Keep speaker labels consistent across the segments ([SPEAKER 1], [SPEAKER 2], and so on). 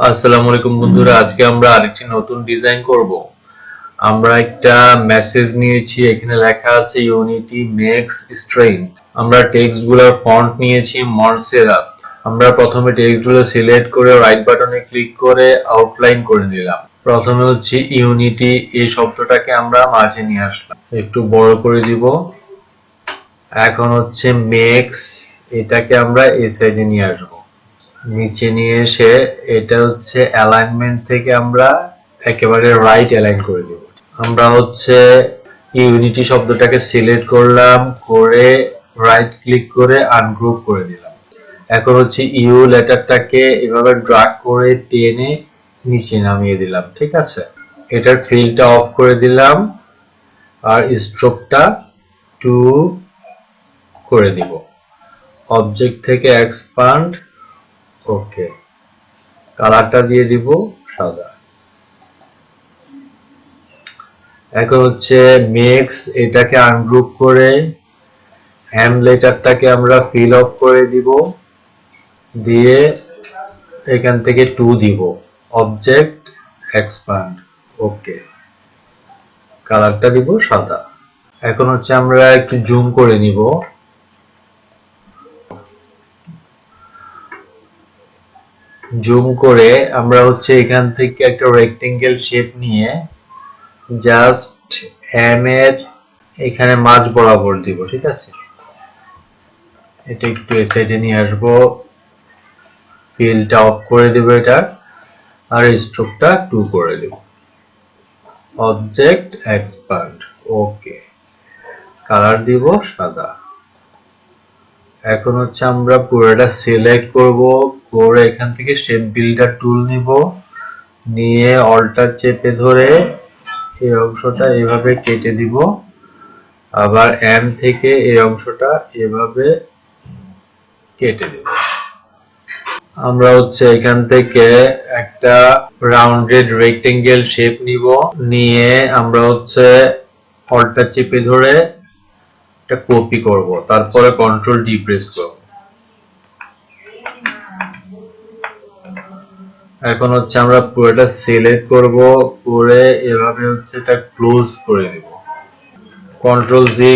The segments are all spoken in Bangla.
[SPEAKER 1] আসসালামু আলাইকুম বন্ধুরা, আজকে আমরা আরেকটি নতুন ডিজাইন করব। আমরা একটা মেসেজ নিয়েছি, এখানে লেখা আছে ইউনিটি মেক্স স্ট্রেংথ। আমরা টেক্সটগুলোর ফন্ট নিয়েছি মন্সেরাত। আমরা প্রথমে টেক্সটগুলো সিলেক্ট করে রাইট বাটনে ক্লিক করে আউটলাইন করে নিলাম। প্রথমে হচ্ছে ইউনিটি এই শব্দটাকে আমরা মাঝে নিয়ে আসলাম, একটু বড় করে দিব। এখন হচ্ছে মেক্স, এটাকে আমরা এই সাইডে নিয়ে আসবো, নিচে নিয়ে এসে এটা হচ্ছে অ্যালাইনমেন্ট থেকে আমরা একেবারে রাইট অ্যালাইন করে দেব। আমরা হচ্ছে ইউনিটি শব্দটাকে সিলেক্ট করলাম, করে রাইট ক্লিক করে আনগ্রুপ করে দিলাম। এখন হচ্ছে ইউ লেটারটাকে এভাবে ড্র্যাগ করে টেনে নিচে নামিয়ে দিলাম। ঠিক আছে, এটার ফিলটা অফ করে দিলাম আর স্ট্রোকটা 2 করে দিব। অবজেক্ট থেকে এক্সপান্ড, ওকে, কালারটা দিয়ে দিব সাদা। এখন হচ্ছে মেক্স, এটাকে আনগ্রুপ করে এম লেটারটাকে আমরা ফিল অফ করে দিব, দিয়ে এখান থেকে 2 দিব। অবজেক্ট এক্সপান্ড, ওকে, কালারটা দিব সাদা। এখন হচ্ছে আমরা একটু জুম করে নিব। জুম করে আমরা হচ্ছে এখান থেকে একটা রেক্টেঙ্গেল শেপ নিয়ে জাস্ট এম এর এখানে মাঝ বরাবর দিব। ঠিক আছে, এটা একটু এই সাইডে নিয়ে আসবো, ফিলটা অফ করে দেব এটা, আর স্ট্রোকটা 2 করে দেব। অবজেক্ট এক্সপান্ড, ওকে, কালার দিব সাদা। এখন হচ্ছে আমরা পুরোটা সিলেক্ট করব, করে এখান থেকে শেপ বিল্ডার টুল নিব, নিয়ে অল্টার চেপে ধরে এই অংশটা এভাবে কেটে দিব, আবার এম থেকে এই অংশটা এভাবে কেটে দেব। আমরা হচ্ছে এখান থেকে একটা রাউন্ডেড রেক্টেঙ্গেল শেপ নিব, নিয়ে আমরা হচ্ছে অল্টার চেপে ধরে এটা কপি করব, তারপরে কন্ট্রোল ডি প্রেস করব। এখন হচ্ছে আমরা পুরোটা সিলেক্ট করব, করে এভাবে হচ্ছে এটা ক্লোজ করে দেব। কন্ট্রোল জি,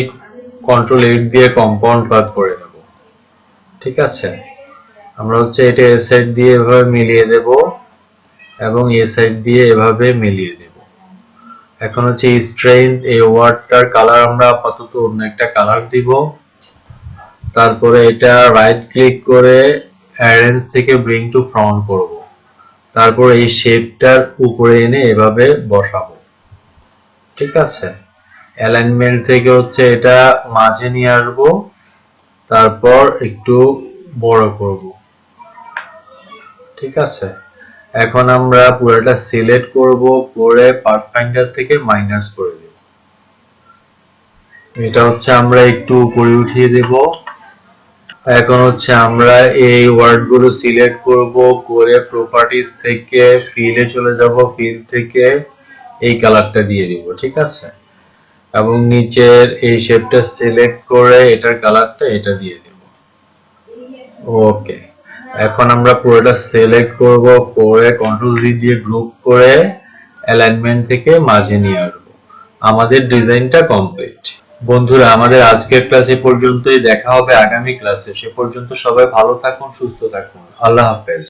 [SPEAKER 1] কন্ট্রোল 8 দিয়ে কম্পাউন্ড কাট করে দেব। ঠিক আছে, আমরা হচ্ছে এটা এ সাইড দিয়ে এভাবে মিলিয়ে দেব এবং এ সাইড দিয়ে এভাবে মিলিয়ে দেব। এখন হচ্ছে স্ট্রেংথ, এই ওয়ার্ডটার কালার আমরা আপাতত অন্য একটা কালার দিব। তারপরে এটা রাইট ক্লিক করে অ্যারেঞ্জ থেকে ব্রিং টু ফ্রন্ট করব, তারপর এই শেপটার উপরে এনে এভাবে বসাবো। ঠিক আছে, অ্যালাইনমেন্ট থেকে হচ্ছে এটা মাঝে নিয়ে আসবো, তারপর একটু বড় করব। ঠিক আছে, এখন আমরা পুরোটা সিলেক্ট করব, করে পার্ট ফাইন্ডার থেকে মাইনাস করে দেব। এটা হচ্ছে আমরা একটু উপরে উঠিয়ে দেব। এখন হচ্ছে আমরা এই ওয়ার্ডগুলো সিলেক্ট করব, করে প্রপার্টিজ থেকে ফিলে চলে যাব, ফিল থেকে এই কালারটা দিয়ে দিব। ঠিক আছে, এবং নিচের এই শেপটা সিলেক্ট করে এটার কালারটা এটা দিয়ে দেব। ওকে, এখন আমরা পুরোটা সিলেক্ট করব, করে কন্ট্রোল জি দিয়ে গ্রুপ করে অ্যালাইনমেন্ট থেকে মাঝে নিয়ে আসবো। আমাদের ডিজাইনটা কমপ্লিট। বন্ধুরা, আমাদের আজকের ক্লাসে পর্যন্তই, দেখা হবে আগামী ক্লাসে। সে পর্যন্ত সবাই ভালো থাকুন, সুস্থ থাকুন। আল্লাহ হাফেজ।